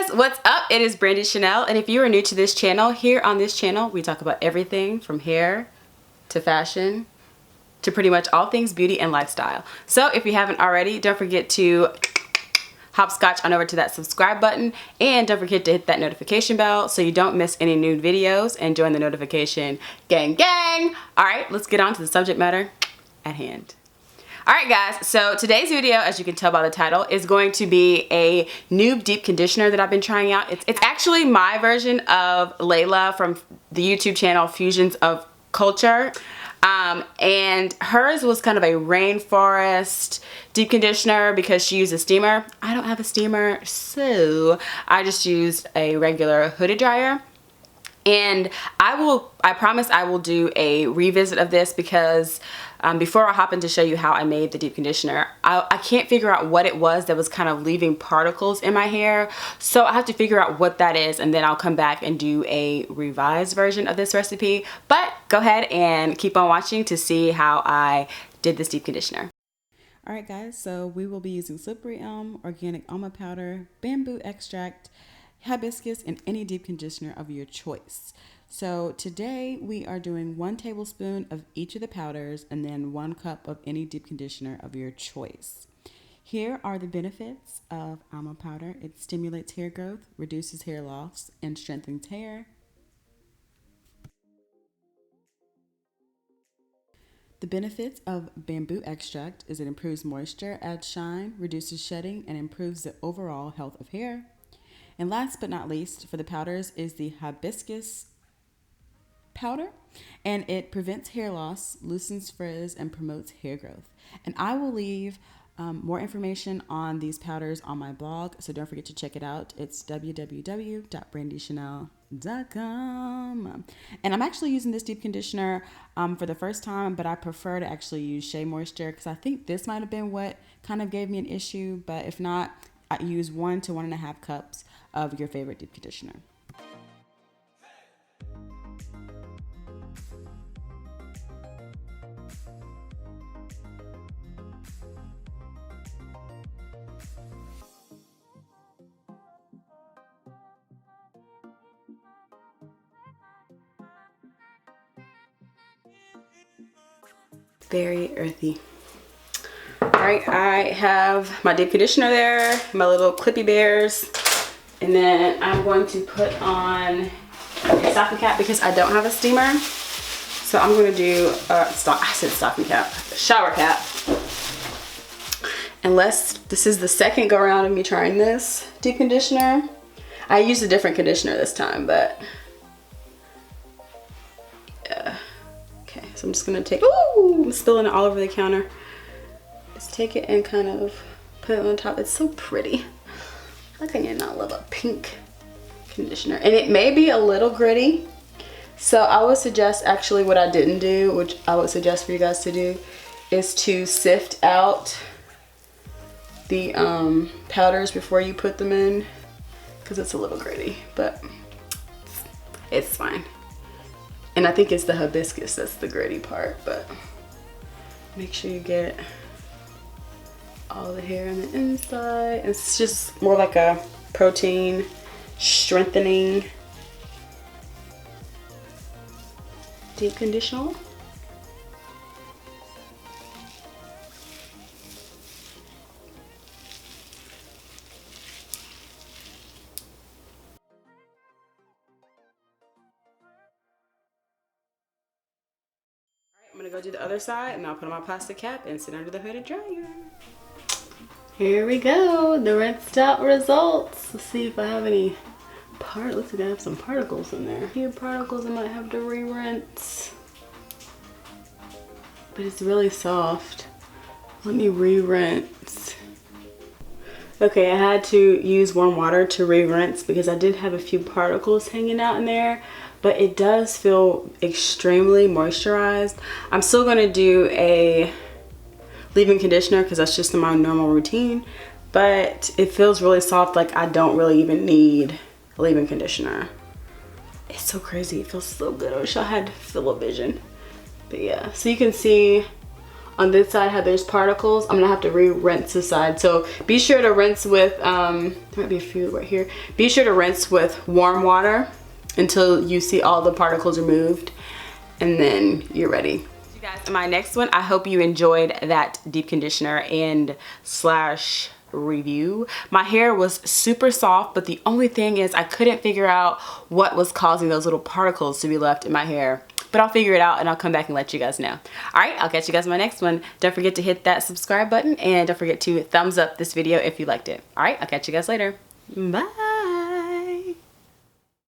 guys, what's up? It is Brandy Chanell, and if you are new to this channel, here on this channel we talk about everything from hair to fashion to pretty much all things beauty and lifestyle. So if you haven't already, don't forget to hopscotch on over to that subscribe button, and don't forget to hit that notification bell so you don't miss any new videos, and join the notification gang. All right, let's get on to the subject matter at hand. Alright guys, so today's video, as you can tell by the title, is going to be a new deep conditioner that I've been trying out. It's actually my version of Layla from the YouTube channel Fusions of Culture. And hers was kind of a rainforest deep conditioner because she used a steamer. I don't have a steamer, so I just used a regular hooded dryer. And I promise I will do a revisit of this because before I hop in to show you how I made the deep conditioner, I can't figure out what it was that was kind of leaving particles in my hair. So I have to figure out what that is, and then I'll come back and do a revised version of this recipe. But go ahead and keep on watching to see how I did this deep conditioner. Alright guys, so we will be using slippery elm, organic almond powder, bamboo extract, hibiscus, and any deep conditioner of your choice. So today we are doing 1 tablespoon of each of the powders and then 1 cup of any deep conditioner of your choice. Here are the benefits of almond powder. It stimulates hair growth, reduces hair loss, and strengthens hair. The benefits of bamboo extract is it improves moisture, adds shine, reduces shedding, and improves the overall health of hair. And last but not least, for the powders, is the hibiscus powder, and it prevents hair loss, loosens frizz, and promotes hair growth. And I will leave more information on these powders on my blog, so don't forget to check it out. It's www.brandyshanell.com. And I'm actually using this deep conditioner for the first time, but I prefer to actually use Shea Moisture because I think this might have been what kind of gave me an issue, but if not, I use 1 to 1.5 cups of your favorite deep conditioner. Very earthy. Alright, I have my deep conditioner there, my little clippy bears, and then I'm going to put on a stocking cap because I don't have a steamer. So I'm going to do, I said stocking cap, shower cap. Unless this is the second go around of me trying this deep conditioner. I used a different conditioner this time, but yeah. Okay, so I'm just going to take, ooh, I'm spilling it all over the counter. Just take it and kind of put it on top. It's so pretty. How can you not love a pink conditioner? And it may be a little gritty. So I would suggest, actually what I didn't do, which I would suggest for you guys to do, is to sift out the powders before you put them in, because it's a little gritty, but it's fine. And I think it's the hibiscus that's the gritty part, but make sure you get all the hair on the inside. It's just more like a protein strengthening deep conditioner. I'm gonna go do the other side, and I'll put on my plastic cap and sit under the hooded dryer. Here we go, the rinsed out results. Let's see if I have any looks like I have some particles in there. A few particles I might have to re-rinse. But it's really soft. Let me re-rinse. Okay, I had to use warm water to re-rinse because I did have a few particles hanging out in there, but it does feel extremely moisturized. I'm still gonna do a leave-in conditioner because that's just my normal routine, but it feels really soft, like I don't really even need a leave-in conditioner. It's so crazy, it feels so good. I wish I had fill-up vision. But yeah, so you can see On this side how there's particles, I'm gonna have to re-rinse this side. So be sure to rinse with, there might be a few right here. Be sure to rinse with warm water until you see all the particles removed, and then you're ready. You guys, my next one, I hope you enjoyed that deep conditioner and slash review. My hair was super soft, but the only thing is I couldn't figure out what was causing those little particles to be left in my hair. But I'll figure it out and I'll come back and let you guys know. Alright, I'll catch you guys in my next one. Don't forget to hit that subscribe button and don't forget to thumbs up this video if you liked it. Alright, I'll catch you guys later. Bye!